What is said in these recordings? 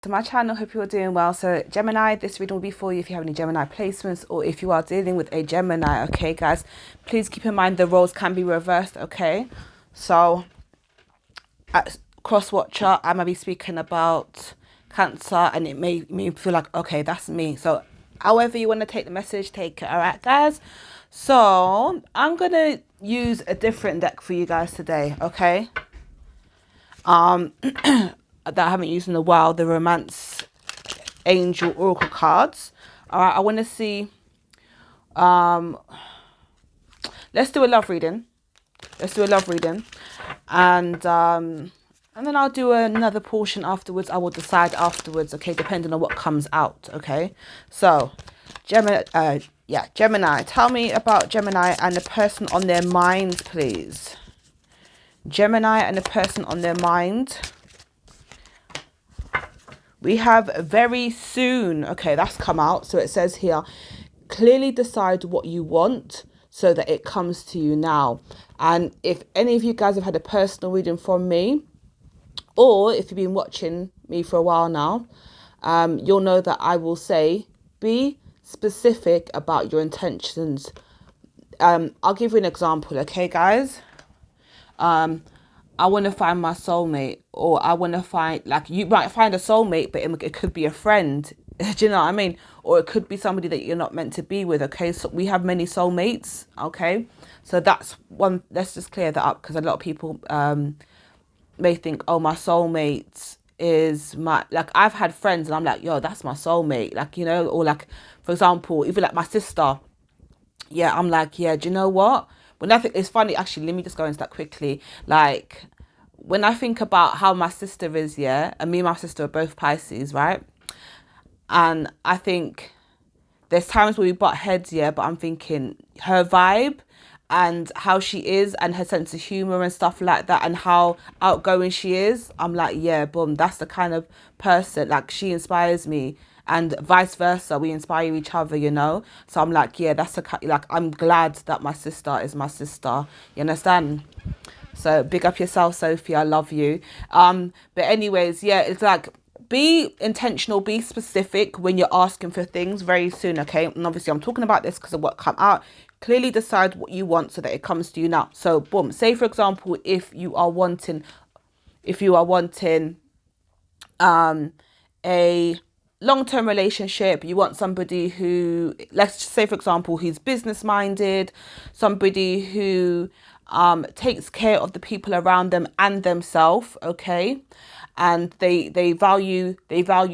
To my channel, hope you're doing well. So Gemini, this reading will be for you if you have any Gemini placements or if you are dealing with a Gemini. Okay, guys, please keep in mind the roles can be reversed. Okay, so at cross watcher, I might be speaking about Cancer, and it made me feel like, okay, that's me. So however you want to take the message, take it. All right, guys. So I'm gonna use a different deck for you guys today. Okay, that I haven't used in a while, the Romance Angel Oracle cards. All right, I want to see. Um, let's do a love reading. Let's do a love reading, and then I'll do another portion afterwards. I will decide afterwards. Okay, depending on what comes out. Okay, so Gemini. Yeah, Gemini. Tell me about Gemini and the person on their mind, please. Gemini and the person on their mind. We have very soon. Okay, that's come out. So it says here, clearly decide what you want so that it comes to you now. And if any of you guys have had a personal reading from me, or if you've been watching me for a while now, you'll know that I will say, be specific about your intentions. I'll give you an example, okay, guys? I want to find my soulmate, or I want to find, like, you might find a soulmate, but it could be a friend. Do you know what I mean? Or it could be somebody that you're not meant to be with. Okay, so we have many soulmates. Okay, so that's one. Let's just clear that up, because a lot of people may think, oh, my soulmate is my, like, I've had friends and I'm like, yo, that's my soulmate, like, you know. Or like, for example, even like my sister, yeah, I'm like, yeah, do you know what? When I think, it's funny, actually, let me just go into that quickly. Like, when I think about how my sister is, yeah, and me and my sister are both Pisces, right? And I think there's times where we butt heads, yeah, but I'm thinking her vibe and how she is and her sense of humor and stuff like that, and how outgoing she is, I'm like, yeah, boom, that's the kind of person, like, she inspires me, and vice versa, we inspire each other, you know. So I'm like, yeah, that's the, like, I'm glad that my sister is my sister, you understand? So big up yourself, Sophie. I love you. But anyways, yeah, it's like, be intentional, be specific when you're asking for things very soon, okay? And obviously I'm talking about this because of what come out. Clearly decide what you want so that it comes to you now. So boom, say for example, if you are wanting a long-term relationship, you want somebody who, let's just say for example, who's business minded, somebody who takes care of the people around them and themselves, okay, and they value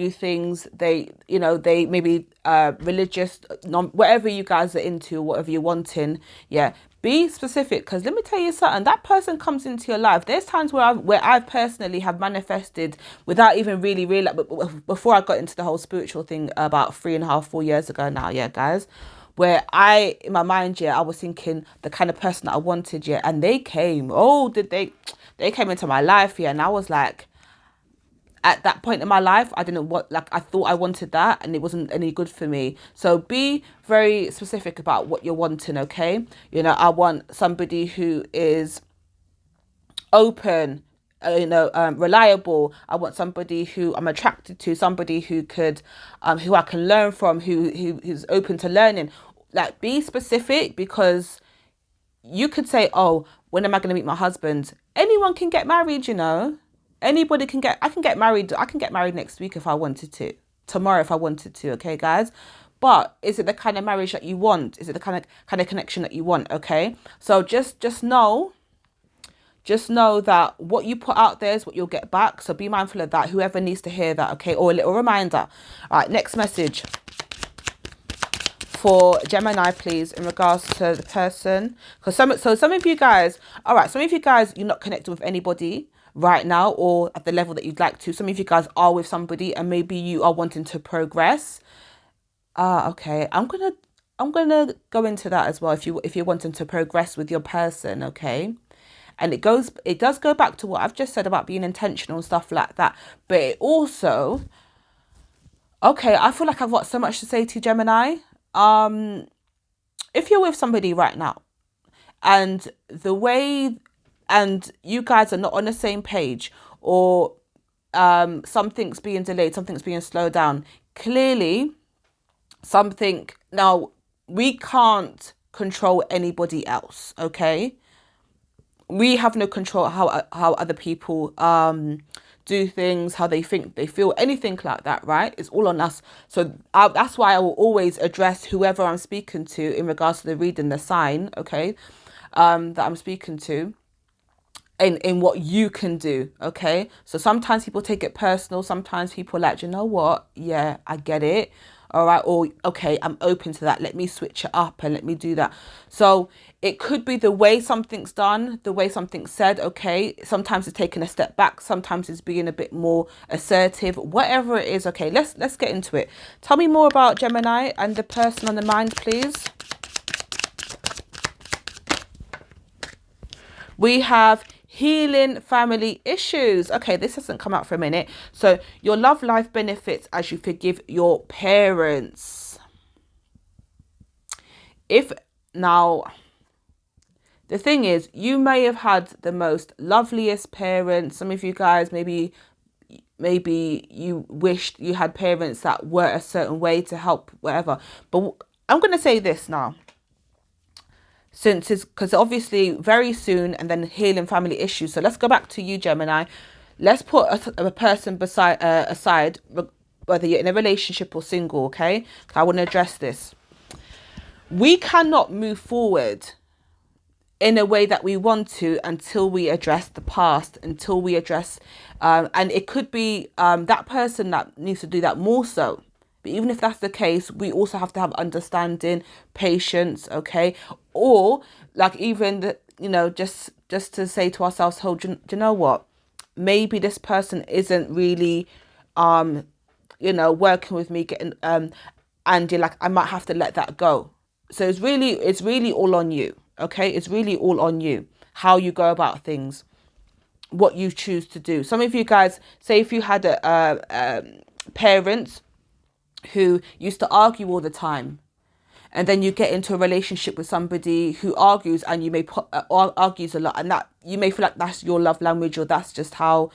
things, they, you know, they maybe religious, whatever you guys are into, whatever you're wanting, yeah, be specific, because let me tell you something, that person comes into your life. There's times where I personally have manifested without even really realize, before I got into the whole spiritual thing about 3.5, 4 years ago now, yeah, guys, where in my mind, yeah, I was thinking the kind of person that I wanted, yeah, and they came. Oh, they came into my life, yeah, and I was like, at that point in my life, I didn't want, like, I thought I wanted that and it wasn't any good for me. So be very specific about what you're wanting, okay? You know, I want somebody who is open, reliable. I want somebody who I'm attracted to, somebody who who I can learn from, who's open to learning. Like, be specific, because you could say, oh, when am I going to meet my husband? Anyone can get married, you know. I can get married. I can get married next week if I wanted to. Tomorrow if I wanted to, okay, guys? But is it the kind of marriage that you want? Is it the kind of connection that you want, okay? So just know that what you put out there is what you'll get back. So be mindful of that. Whoever needs to hear that, okay? Or a little reminder. All right, next message for Gemini, please, in regards to the person. Because some of you guys, all right, some of you guys, you're not connected with anybody right now, or at the level that you'd like to. Some of you guys are with somebody and maybe you are wanting to progress. Okay. I'm gonna go into that as well, if you're wanting to progress with your person, okay? And it does go back to what I've just said about being intentional and stuff like that. But it also, okay, I feel like I've got so much to say to Gemini. If you're with somebody right now and and you guys are not on the same page, or something's being delayed, something's being slowed down. Clearly, something, now we can't control anybody else, okay? We have no control how other people do things, how they think, they feel, anything like that, right? It's all on us. So that's why I will always address whoever I'm speaking to in regards to the reading, the sign, okay, that I'm speaking to, in what you can do, okay? So sometimes people take it personal. Sometimes people are like, you know what? Yeah, I get it. All right. Or, okay, I'm open to that. Let me switch it up and let me do that. So it could be the way something's done, the way something's said, okay? Sometimes it's taking a step back. Sometimes it's being a bit more assertive, whatever it is. Okay, let's get into it. Tell me more about Gemini and the person on the mind, please. We have healing family issues. Okay, this hasn't come out for a minute. So your love life benefits as you forgive your parents. If now, the thing is, you may have had the most loveliest parents. Some of you guys, maybe you wished you had parents that were a certain way to help, whatever. But I'm going to say this now. Since it's, because obviously very soon, and then healing family issues. So let's go back to you, Gemini. Let's put a person aside, whether you're in a relationship or single, okay? I want to address this. We cannot move forward in a way that we want to until we address the past, until we address, and it could be that person that needs to do that more so. But even if that's the case, we also have to have understanding, patience, okay? Or like even the, just to say to ourselves, "Oh, do you know what? Maybe this person isn't really, working with me, getting and you're like, I might have to let that go." So it's really all on you, okay? It's really all on you, how you go about things, what you choose to do. Some of you guys, say if you had parents who used to argue all the time, and then you get into a relationship with somebody who argues, and you may argues a lot, and that you may feel like that's your love language, or that's just how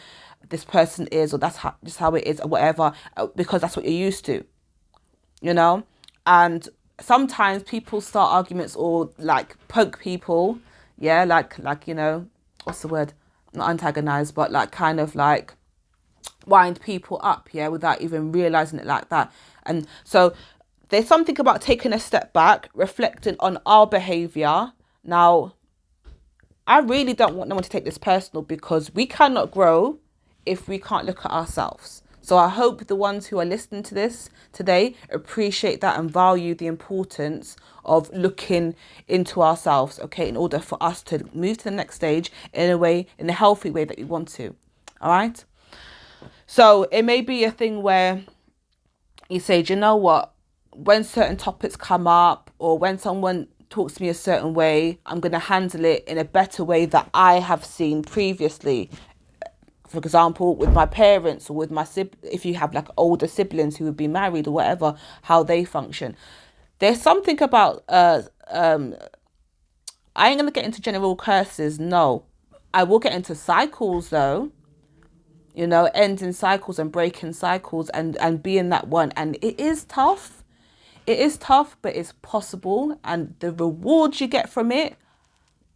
this person is, or that's just how it is, or whatever, because that's what you're used to, and sometimes people start arguments or like poke people, yeah, like what's the word, not antagonize, but like kind of like wind people up, yeah, without even realizing it like that. And so there's something about taking a step back, reflecting on our behavior. Now, I really don't want no one to take this personal, because we cannot grow if we can't look at ourselves. So I hope the ones who are listening to this today appreciate that and value the importance of looking into ourselves, okay, in order for us to move to the next stage in a healthy way that we want to. All right. So it may be a thing where you say, do you know what? When certain topics come up, or when someone talks to me a certain way, I'm going to handle it in a better way that I have seen previously. For example, with my parents, or with my if you have like older siblings who would be married or whatever, how they function. There's something about I ain't gonna get into general curses. No, I will get into cycles though. Ending cycles and breaking cycles, and being that one. And it is tough. It is tough, but it's possible. And the rewards you get from it,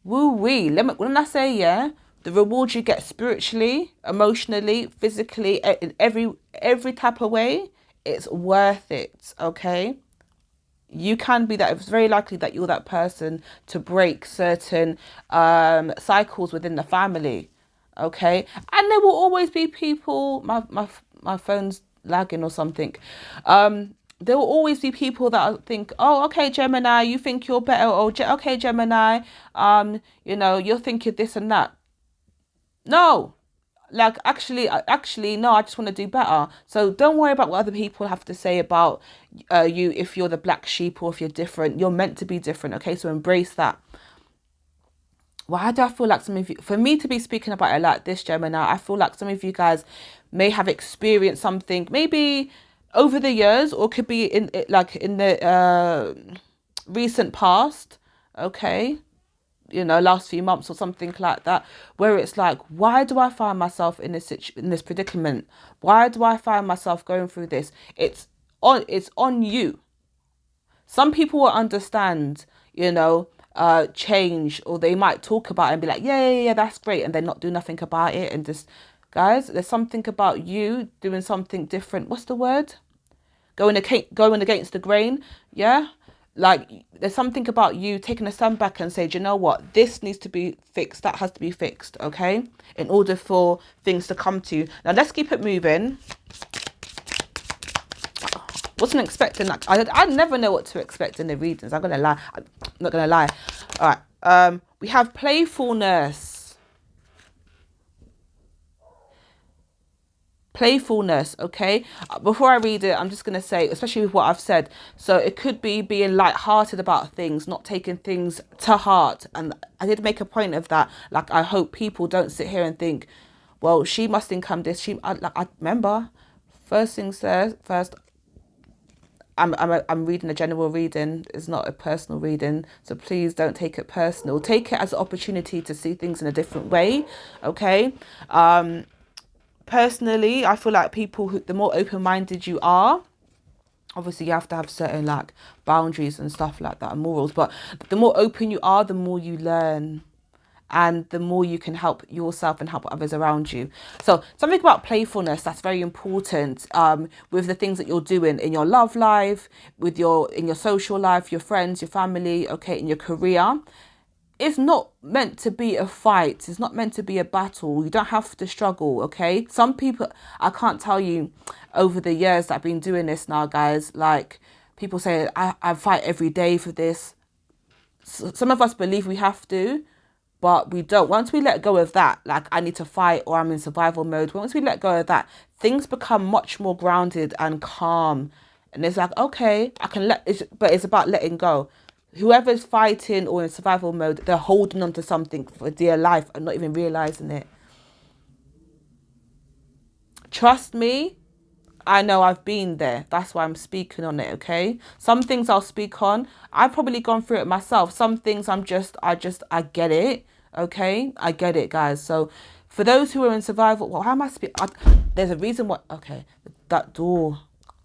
woo-wee. When I say, yeah, the rewards you get spiritually, emotionally, physically, in every type of way, it's worth it, okay? You can be that. It's very likely that you're that person to break certain cycles within the family, okay? And there will always be people, my phone's lagging or something. There will always be people that think, oh, okay, Gemini, you think you're better, or okay, Gemini, you're thinking this and that. No, like actually, no, I just want to do better. So don't worry about what other people have to say about you, if you're the black sheep or if you're different. You're meant to be different, okay? So embrace that. Why do I feel like some of you, for me to be speaking about it like this, Gemini, I feel like some of you guys may have experienced something, maybe over the years, or could be in the recent past, okay? last few months or something like that, where it's like, why do I find myself in this predicament? Why do I find myself going through this? It's on you. Some people will understand, change, or they might talk about it and be like, yeah, yeah, yeah, that's great, and then not do nothing about it, and just, guys, there's something about you doing something different. What's the word? Going against the grain. Yeah, like there's something about you taking a stand back and say, do you know what, this needs to be fixed, that has to be fixed, okay, in order for things to come to you. Now let's keep it moving. Wasn't expecting that. I never know what to expect in the readings. I'm not gonna lie. All right. We have playfulness. Playfulness. Okay. Before I read it, I'm just gonna say, especially with what I've said. So it could be being light-hearted about things, not taking things to heart. And I did make a point of that. Like, I hope people don't sit here and think, well, she must think I'm this. I remember. First things first. I'm reading a general reading. It's not a personal reading, so please don't take it personal. Take it as an opportunity to see things in a different way, okay? Personally, I feel like the more open-minded you are, obviously you have to have certain boundaries and stuff like that and morals, but the more open you are, the more you learn, and the more you can help yourself and help others around you. So something about playfulness, that's very important, with the things that you're doing in your love life, in your social life, your friends, your family, okay, in your career. It's not meant to be a fight. It's not meant to be a battle. You don't have to struggle, okay? Some people, I can't tell you, over the years that I've been doing this now, guys, like, people say, I fight every day for this. Some of us believe we have to, but we don't. Once we let go of that, like, I need to fight or I'm in survival mode, once we let go of that, things become much more grounded and calm. And it's like, okay, but it's about letting go. Whoever's fighting or in survival mode, they're holding on to something for dear life and not even realizing it. Trust me, I know, I've been there. That's why I'm speaking on it, okay? Some things I'll speak on. I've probably gone through it myself. Some things I get it, okay? I get it, guys. So for those who are in survival, well, how am I speaking? There's a reason why, okay, that door.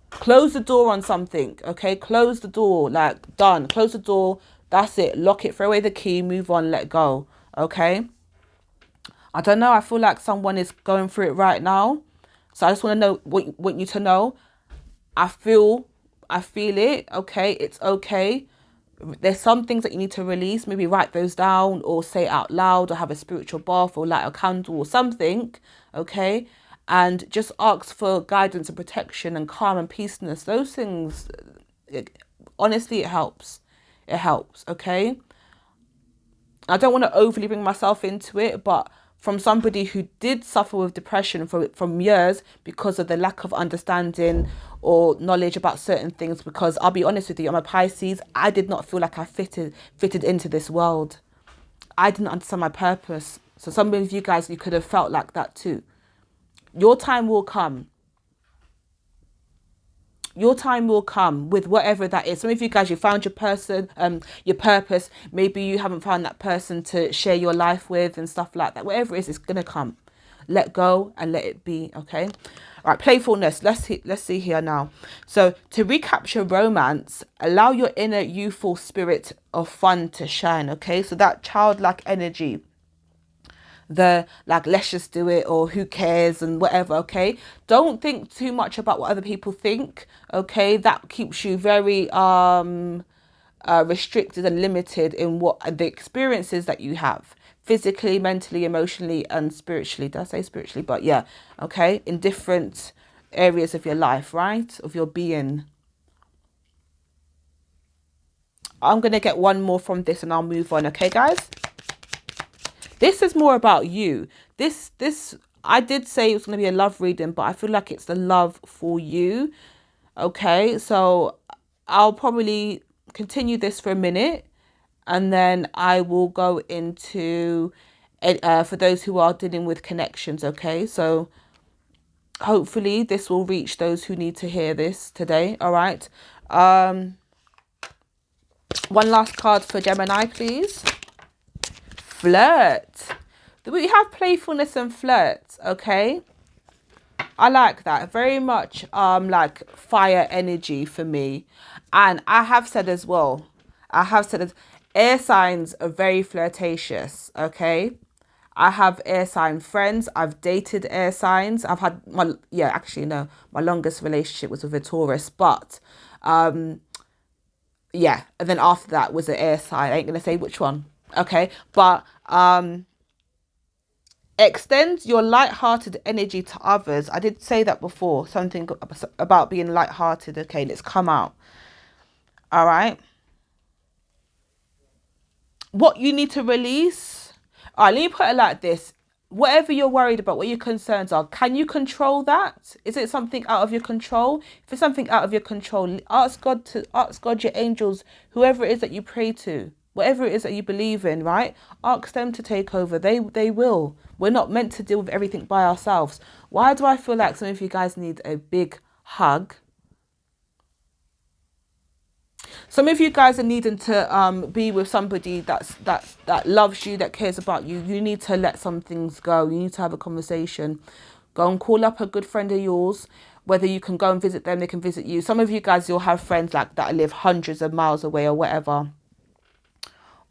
Close the door on something, okay? Close the door, like, done. Close the door, that's it. Lock it, throw away the key, move on, let go, okay? I don't know, I feel like someone is going through it right now. So I just want to know, want you to know, I feel it, okay? It's okay. There's some things that you need to release. Maybe write those down or say it out loud or have a spiritual bath or light a candle or something, okay? And just ask for guidance and protection and calm and peaceness. Those things, honestly, it helps. It helps, okay? I don't want to overly bring myself into it, but from somebody who did suffer with depression from years because of the lack of understanding or knowledge about certain things, because I'll be honest with you, I'm a Pisces, I did not feel like I fitted into this world. I didn't understand my purpose. So some of you guys, you could have felt like that too. Your time will come. Your time will come with whatever that is. Some of you guys, you found your purpose. Maybe you haven't found that person to share your life with and stuff like that. Whatever it is, it's gonna come. Let go and let it be. Okay. All right. Playfulness. Let's see here now. So to recapture romance, allow your inner youthful spirit of fun to shine. Okay. So that childlike energy, let's just do it, or who cares and whatever, okay? Don't think too much about what other people think, okay? That keeps you very restricted and limited in what the experiences that you have, physically, mentally, emotionally, and spiritually. Did I say spiritually? But yeah, okay? In different areas of your life, right? Of your being. I'm going to get one more from this and I'll move on, okay, guys? This is more about you. This I did say it was going to be a love reading, but I feel like it's the love for you. Okay, so I'll probably continue this for a minute and then I will go into for those who are dealing with connections. Okay, so hopefully this will reach those who need to hear this today. All right. One last card for Gemini, please. flirt. We have playfulness and flirt, okay? I like that. Very much like fire energy for me. And I have said as well, air signs are very flirtatious, okay? I have air sign friends. I've dated air signs. I've had my longest relationship was with a Taurus, but yeah, and then after that was an air sign. I ain't gonna say which one, okay? But extend your light-hearted energy to others. I did say that before, something about being light-hearted. Okay, let's come out. All right. What you need to release. All right, let me put it like this. Whatever you're worried about, what your concerns are, can you control that? Is it something out of your control? If it's something out of your control, ask God, your angels, whoever it is that you pray to, whatever it is that you believe in, right? Ask them to take over. They will. We're not meant to deal with everything by ourselves. Why do I feel like some of you guys need a big hug? Some of you guys are needing to be with somebody that loves you, that cares about you. You need to let some things go. You need to have a conversation. Go and call up a good friend of yours. Whether you can go and visit them, they can visit you. Some of you guys, you'll have friends like that live hundreds of miles away or whatever,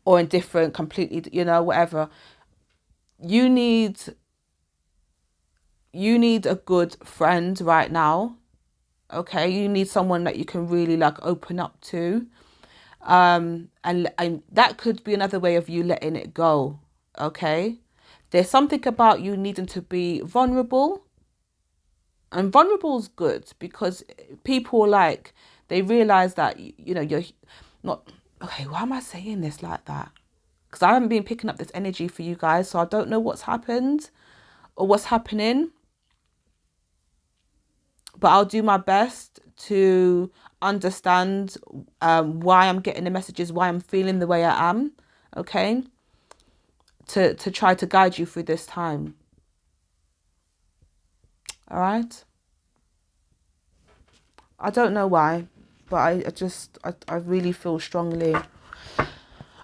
or in different, completely, whatever. You need a good friend right now. Okay, you need someone that you can really like open up to. And that could be another way of you letting it go. Okay, there's something about you needing to be vulnerable, and vulnerable is good because people like, they realize that you're not okay. Why am I saying this like that? Because I haven't been picking up this energy for you guys, so I don't know what's happened or what's happening, but I'll do my best to understand why I'm getting the messages, why I'm feeling the way I am, okay? To try to guide you through this time. All right? I don't know why, but I really feel strongly.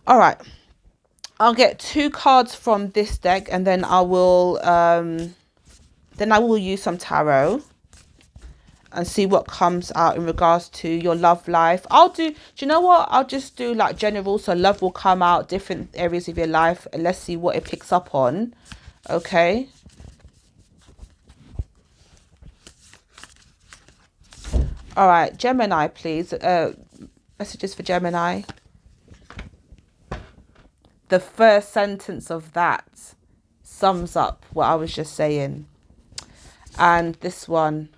All right. I'll get 2 cards from this deck, and then I will use some tarot and see what comes out in regards to your love life. Do you know what? I'll just do like general, so love will come out, different areas of your life, and let's see what it picks up on. Okay. All right, Gemini, please. Messages for Gemini. The first sentence of that sums up what I was just saying. And this one.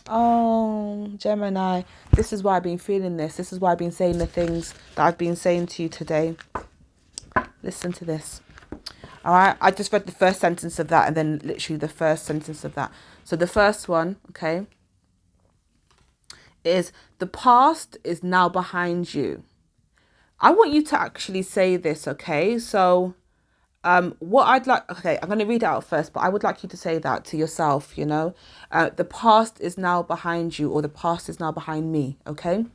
Oh, Gemini. This is why I've been feeling this. This is why I've been saying the things that I've been saying to you today. Listen to this. All right. I just read the first sentence of that and then literally the first sentence of that. So the first one, okay, is the past is now behind you. I want you to actually say this, okay? So what I'd like, okay, I'm going to read it out first, but I would like you to say that to yourself, the past is now behind you, or the past is now behind me, okay?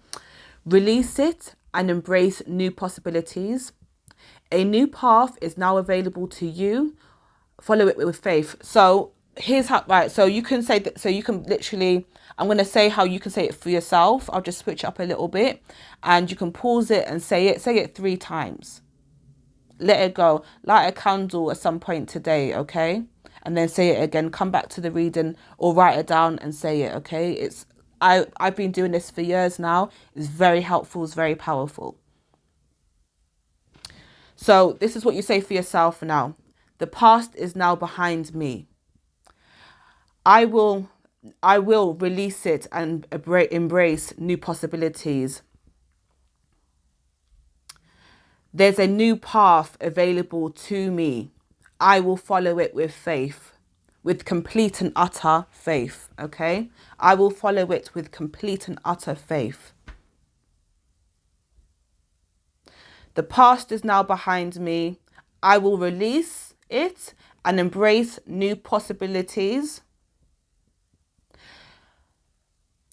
Release it and embrace new possibilities. A new path is now available to you. Follow it with faith. So here's how, right, so you can say that, so you can literally, I'm going to say how you can say it for yourself. I'll just switch up a little bit and you can pause it and say it 3 times. Let it go. Light a candle at some point today, okay? And then say it again. Come back to the reading or write it down and say it, okay? I've been doing this for years now. It's very helpful. It's very powerful. So this is what you say for yourself now. The past is now behind me. I will release it and embrace new possibilities. There's a new path available to me. I will follow it with faith, with complete and utter faith, okay? I will follow it with complete and utter faith. The past is now behind me. I will release it and embrace new possibilities.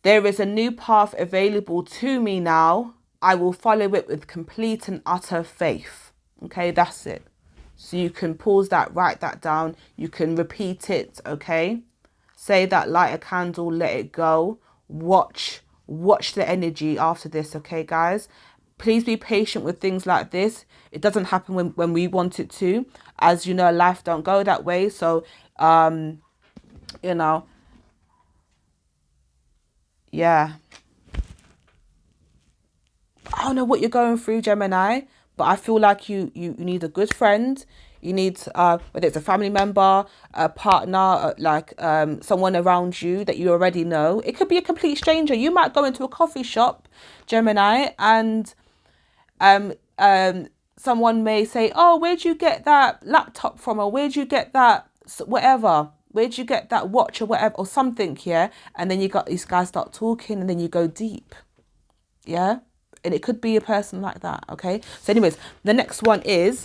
There is a new path available to me now. I will follow it with complete and utter faith. Okay, that's it. So you can pause that, write that down. You can repeat it, okay? Say that, light a candle, let it go. Watch the energy after this, okay, guys? Please be patient with things like this. It doesn't happen when we want it to. As you know, life don't go that way. So, you know, yeah. I don't know what you're going through, Gemini, but I feel like you need a good friend. You need whether it's a family member, a partner, someone around you that you already know. It could be a complete stranger. You might go into a coffee shop, Gemini, and someone may say, "Oh, where'd you get that laptop from? Or where'd you get that whatever? Where'd you get that watch or whatever or something?" Yeah, and then you got these guys start talking, and then you go deep. Yeah. And it could be a person like that. Okay. So anyways, the next one is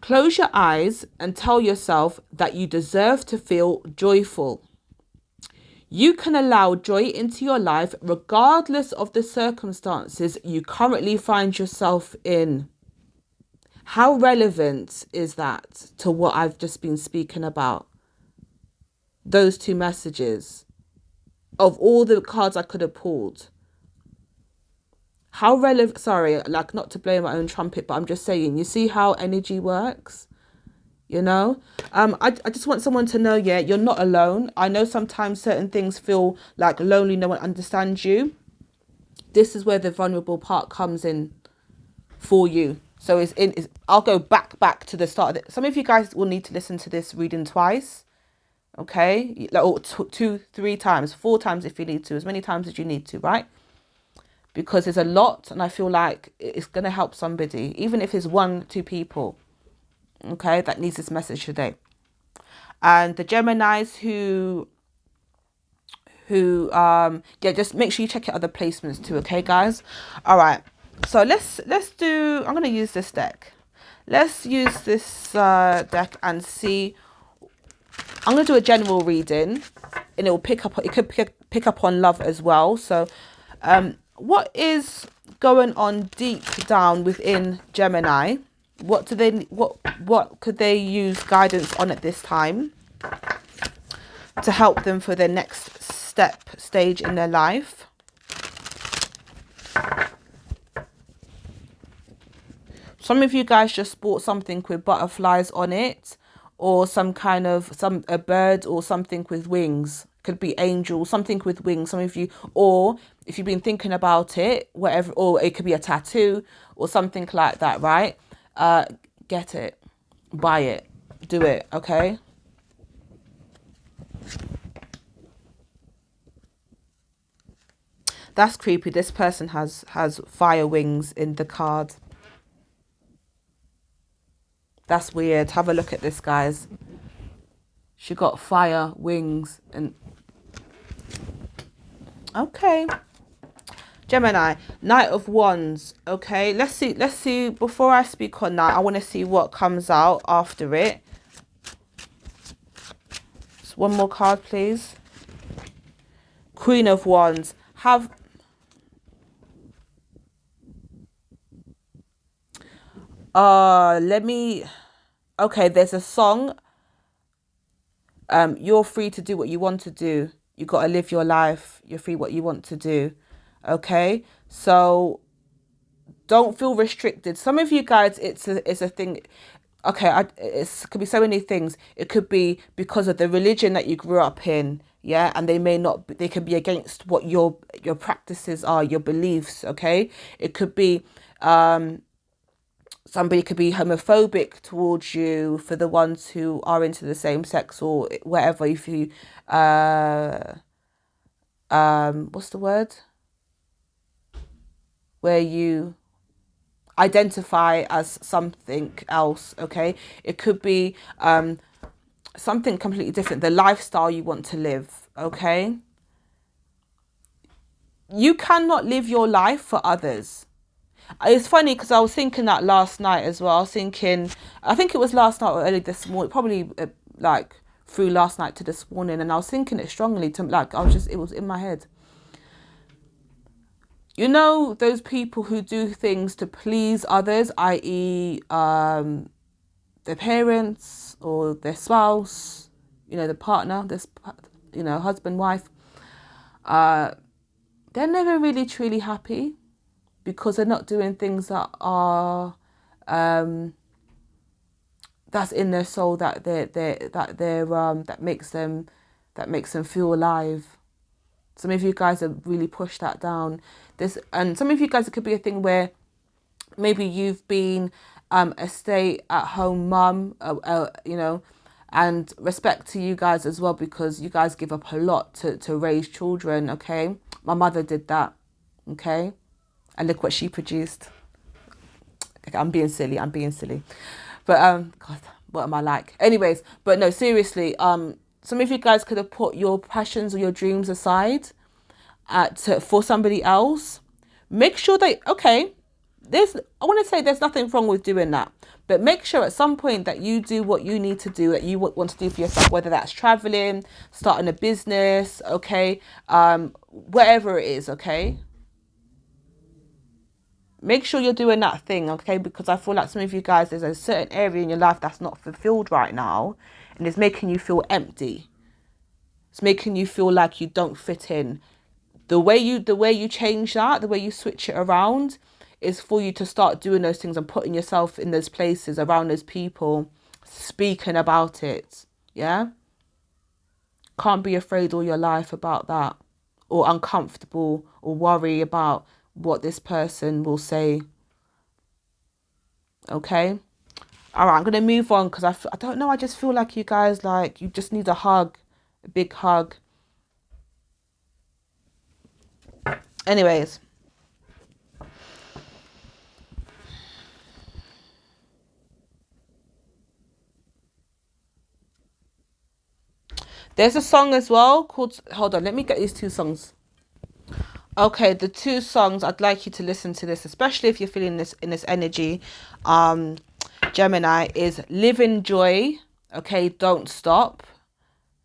close your eyes and tell yourself that you deserve to feel joyful. You can allow joy into your life regardless of the circumstances you currently find yourself in. How relevant is that to what I've just been speaking about? Those two messages of all the cards I could have pulled. How relevant, sorry, like not to blow my own trumpet, but I'm just saying, you see how energy works, you know? I just want someone to know, yeah, you're not alone. I know sometimes certain things feel like lonely, no one understands you. This is where the vulnerable part comes in for you. So I'll go back to the start of it. Some of you guys will need to listen to this reading twice, okay? Or 2, 3 times, 4 times if you need to, as many times as you need to, right? Because there's a lot and I feel like it's going to help somebody, even if it's 1, 2 people, okay, that needs this message today. And the Geminis who just make sure you check your other placements too, okay, guys? All right, so let's do, I'm going to use this deck. Let's use this deck and see. I'm going to do a general reading and it could pick up on love as well. So what is going on deep down within Gemini? What could they use guidance on at this time to help them for their next stage in their life? Some of you guys just bought something with butterflies on it, or a bird or something with wings. Could be angel, something with wings. Some of you, or if you've been thinking about it, whatever, or it could be a tattoo or something like that, right? Get it, buy it, do it, okay? That's creepy. This person has fire wings in the card. That's weird. Have a look at this, guys. She got fire wings and okay. Gemini, Knight of Wands. Okay, let's see. Before I speak on that, I want to see what comes out after it. So one more card, please. Queen of Wands. Okay, there's a song. You're free to do what you want to do. You got to live your life. You're free what you want to do. Okay, so don't feel restricted. Some of you guys, it's a thing. Okay, it could be so many things. It could be because of the religion that you grew up in, yeah, and they can be against what your practices are, your beliefs. Okay, it could be somebody could be homophobic towards you for the ones who are into the same sex or whatever. If you what's the word, where you identify as something else, okay? It could be something completely different, the lifestyle you want to live, okay? You cannot live your life for others. It's funny because I was thinking that last night as well. I think it was last night or early this morning, probably like through last night to this morning, and I was thinking it strongly to it was in my head. You know, those people who do things to please others, i.e. their parents or their spouse, the partner, this, husband, wife, they're never really truly happy because they're not doing things that are that's in their soul, that makes them feel alive. Some of you guys have really pushed that down. And some of you guys, it could be a thing where maybe you've been a stay-at-home mum, and respect to you guys as well, because you guys give up a lot to raise children, okay? My mother did that, okay? And look what she produced. Okay, I'm being silly. But, God, what am I like? Anyways, but no, seriously, some of you guys could have put your passions or your dreams aside for somebody else. Make sure I want to say there's nothing wrong with doing that, but make sure at some point that you do what you need to do, that you want to do for yourself, whether that's traveling, starting a business, okay, whatever it is, okay. Make sure you're doing that thing, okay, because I feel like some of you guys, there's a certain area in your life that's not fulfilled right now, and it's making you feel empty. It's making you feel like you don't fit in. The way you change that, the way you switch it around, is for you to start doing those things and putting yourself in those places around those people, speaking about it. Yeah? Can't be afraid all your life about that, or uncomfortable, or worry about what this person will say. Okay? All right, I'm going to move on because I don't know. I just feel like you guys, you just need a hug, a big hug. Anyways. There's a song as well called, hold on, let me get these two songs. Okay, the two songs, I'd like you to listen to this, especially if you're feeling this in this energy. Gemini, is Live in Joy, okay, Don't Stop.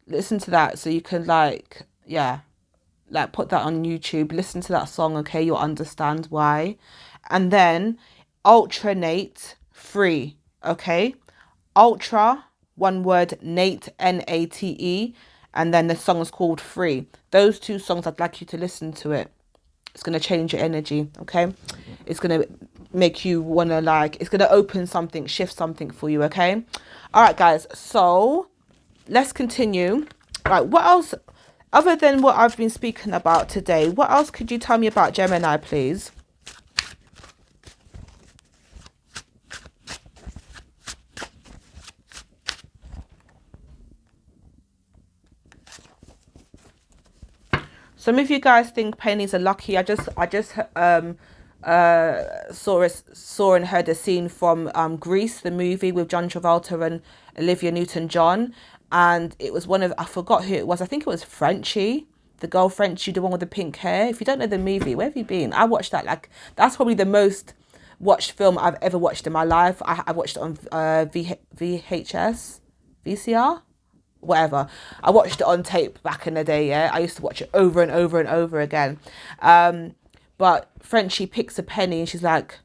Listen to that so you can put that on YouTube. Listen to that song, okay, you'll understand why. And then Alternate, Free, okay. Ultra, one word, Nate, Nate, and then the song is called Free. Those two songs, I'd like you to listen to it. It's going to change your energy, okay? It's going to make you want to it's going to open something, shift something for you, okay? All right, guys, so let's continue. All right, what else, other than what I've been speaking about today, what else could you tell me about Gemini, please? Some of you guys think pennies are lucky. I just saw and heard a scene from Grease, the movie with John Travolta and Olivia Newton-John, and it was I forgot who it was. I think it was Frenchie, the girl Frenchie, the one with the pink hair. If you don't know the movie, where have you been? I watched that. That's probably the most watched film I've ever watched in my life. I watched it on VHS, VCR. Whatever. I watched it on tape back in the day, yeah. I used to watch it over and over and over again. But Frenchie picks a penny and she's like,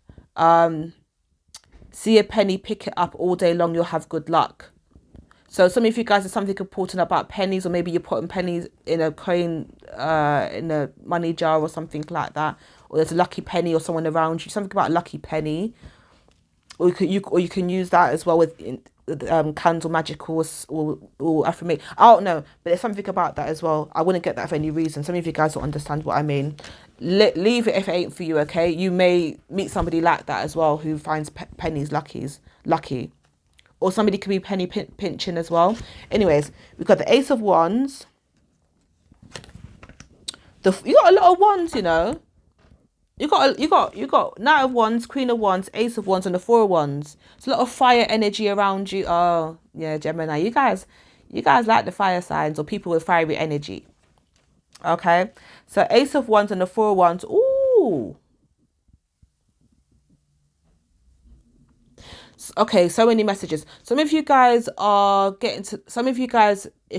see a penny, pick it up all day long, you'll have good luck. So some of you guys, are something important about pennies, or maybe you're putting pennies in a coin, in a money jar or something like that. Or there's a lucky penny or someone around you, something about a lucky penny. Or you can use that as well with candle magic or affirmation. I don't know, but there's something about that as well. I wouldn't get that for any reason. Some of you guys don't understand what I mean. Leave it if it ain't for you, okay? You may meet somebody like that as well who finds pennies lucky. Or somebody could be penny pinching as well. Anyways, we've got the Ace of Wands. You got a lot of wands, you know. You got Knight of Wands, Queen of Wands, Ace of Wands, and the Four of Wands. It's a lot of fire energy around you. Oh yeah, Gemini. You guys like the fire signs or people with fiery energy. Okay, so Ace of Wands and the Four of Wands. Ooh. Okay, so many messages. Some of you guys, it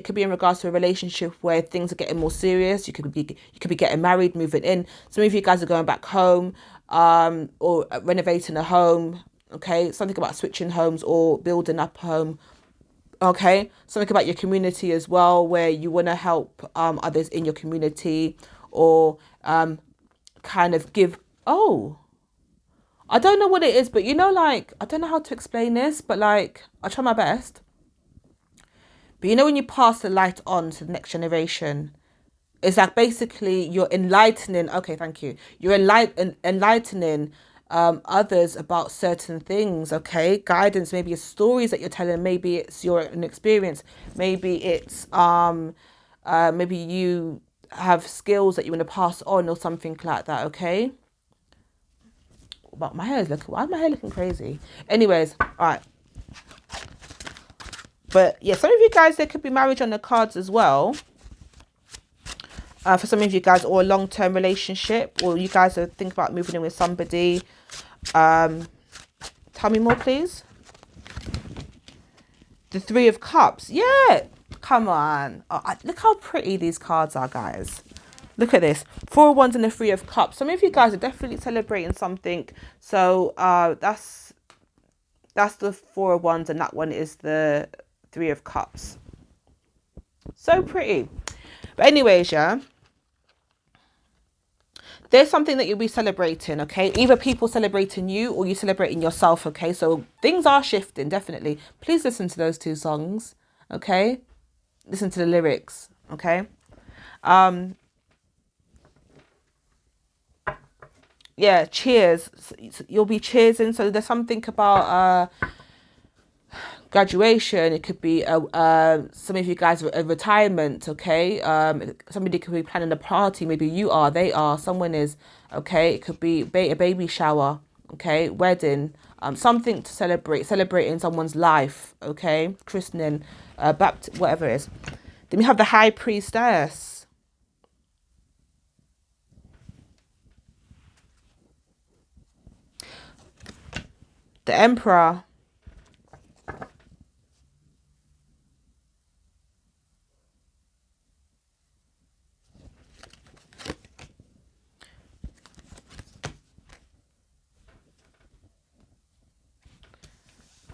could be in regards to a relationship where things are getting more serious. You could be getting married, moving in. Some of you guys are going back home, or renovating a home. Okay, something about switching homes or building up a home. Okay, something about your community as well, where you want to help others in your community, or kind of give. Oh, I don't know what it is, but like, I don't know how to explain this, but like, I try my best. But when you pass the light on to the next generation, it's like basically you're enlightening. Okay, thank you. You're enlightening others about certain things. Okay, guidance. Maybe it's stories that you're telling. Maybe it's your an experience. Maybe it's maybe you have skills that you want to pass on or something like that. Okay. But my hair is looking. Why is my hair looking crazy? Anyways, all right. But yeah, some of you guys, there could be marriage on the cards as well. For some of you guys, or a long-term relationship, or you guys are thinking about moving in with somebody. Tell me more, please. The Three of Cups. Yeah, come on. Look how pretty these cards are, guys. Look at this. Four of Wands and the Three of Cups. Some of you guys are definitely celebrating something. So that's the Four of Wands, and that one is the Three of Cups. So pretty. But anyways, yeah. There's something that you'll be celebrating, okay? Either people celebrating you or you celebrating yourself, okay? So things are shifting, definitely. Please listen to those two songs, okay? Listen to the lyrics, okay? Yeah, cheers. You'll be cheersing. So there's something about graduation. It could be some of you guys a retirement, okay? Somebody could be planning a party. Maybe you are, they are, someone is, okay? It could be a baby shower, okay? Wedding, something to celebrating someone's life, okay? Christening, whatever it is. Then we have the High Priestess. The Emperor.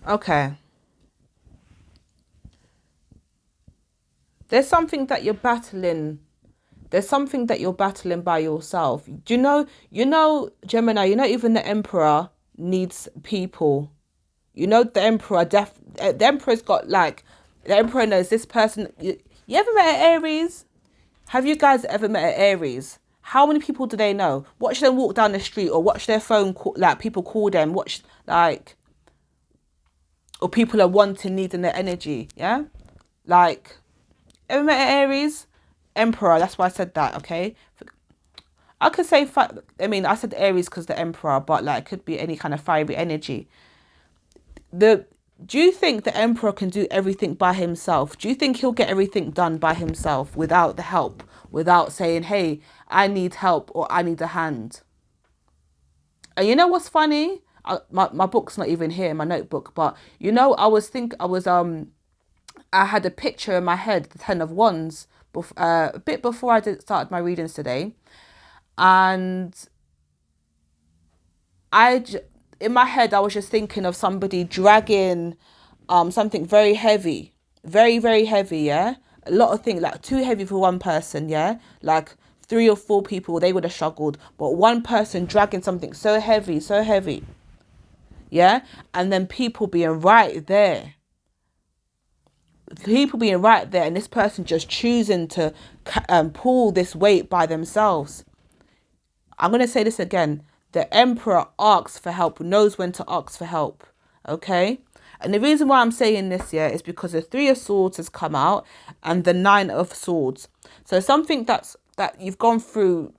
Okay. There's something that you're battling. There's something that you're battling by yourself. Do you know, Gemini, even the Emperor needs people. The Emperor, the Emperor's got like, the Emperor knows this person. You ever met an Aries? Have you guys ever met an Aries? How many people do they know? Watch them walk down the street or watch their phone call, like people call them, watch like, or people are wanting, needing their energy. Yeah. Like, ever met an Aries? Emperor, that's why I said that, okay? I could say, I said Aries because the Emperor, but like it could be any kind of fiery energy. Do you think the Emperor can do everything by himself? Do you think he'll get everything done by himself without the help, without saying, hey, I need help or I need a hand? And you know what's funny? My book's not even here, my notebook, but I had a picture in my head, the Ten of Wands, a bit before I started my readings today. And in my head, I was just thinking of somebody dragging something very heavy, very, very heavy, yeah? A lot of things, like too heavy for one person, yeah? Like 3 or 4 people, they would have struggled. But one person dragging something so heavy, yeah? And then people being right there. And this person just choosing to pull this weight by themselves. I'm going to say this again. The Emperor asks for help, knows when to ask for help. Okay? And the reason why I'm saying this here is because the Three of Swords has come out and the Nine of Swords. So something that you've gone through,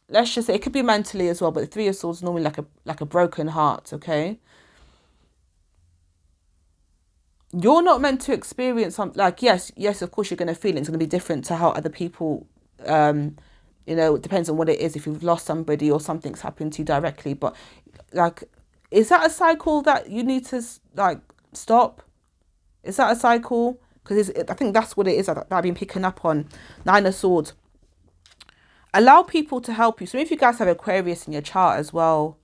let's just say it could be mentally as well, but the Three of Swords is normally like a broken heart, okay? You're not meant to experience something like, yes, of course you're going to feel it. It's going to be different to how other people, it depends on what it is. If you've lost somebody or something's happened to you directly, but like, is that a cycle that you need to like stop? Is that a cycle? Because I think that's what it is that I've been picking up on. Nine of Swords. Allow people to help you. So if you guys have Aquarius in your chart as well,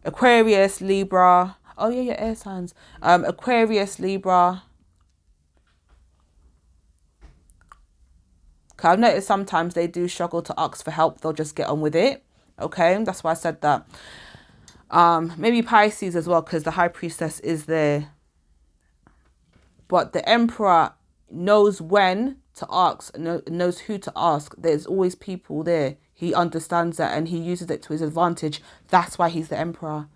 Aquarius, Libra. Oh yeah, your air signs. Aquarius, Libra. Okay, I've noticed sometimes they do struggle to ask for help. They'll just get on with it. Okay, that's why I said that. Maybe Pisces as well, because the High Priestess is there. But the Emperor knows when to ask, knows who to ask. There's always people there. He understands that and he uses it to his advantage. That's why he's the Emperor.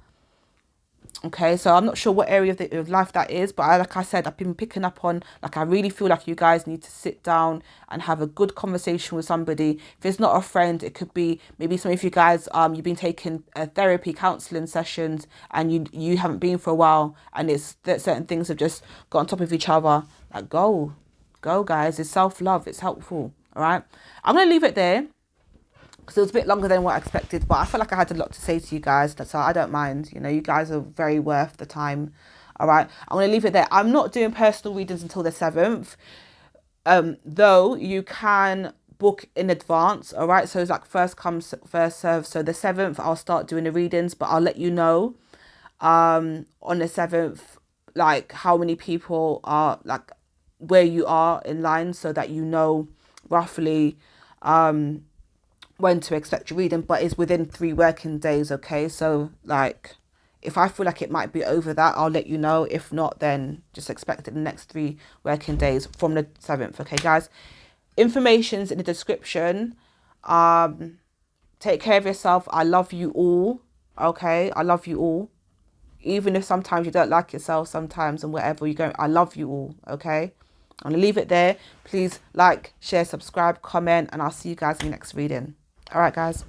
Okay, so I'm not sure what area of life that is, but like I said, I've been picking up on, like, I really feel like you guys need to sit down and have a good conversation with somebody. If it's not a friend, it could be maybe some of you guys, you've been taking therapy, counseling sessions, and you haven't been for a while, and it's that certain things have just got on top of each other. Like, go, guys. It's self-love. It's helpful. All right, I'm gonna leave it there, because it was a bit longer than what I expected, but I feel like I had a lot to say to you guys, so I don't mind. You know, you guys are very worth the time. All right, I'm going to leave it there. I'm not doing personal readings until the 7th, though you can book in advance. All right, so it's like first come, first serve. So the 7th, I'll start doing the readings, but I'll let you know on the 7th, like how many people are, like where you are in line, so that you know roughly when to expect your reading, but it's within 3 working days. Okay, so like if I feel like it might be over that, I'll let you know. If not, then just expect it in the next 3 working days from the 7th. Okay, guys, information's in the description. Take care of yourself. I love you all. Okay, I love you all, even if sometimes you don't like yourself sometimes and whatever you go. I love you all. Okay, I'm gonna leave it there. Please like, share, subscribe, comment, and I'll see you guys in the next reading. All right, guys.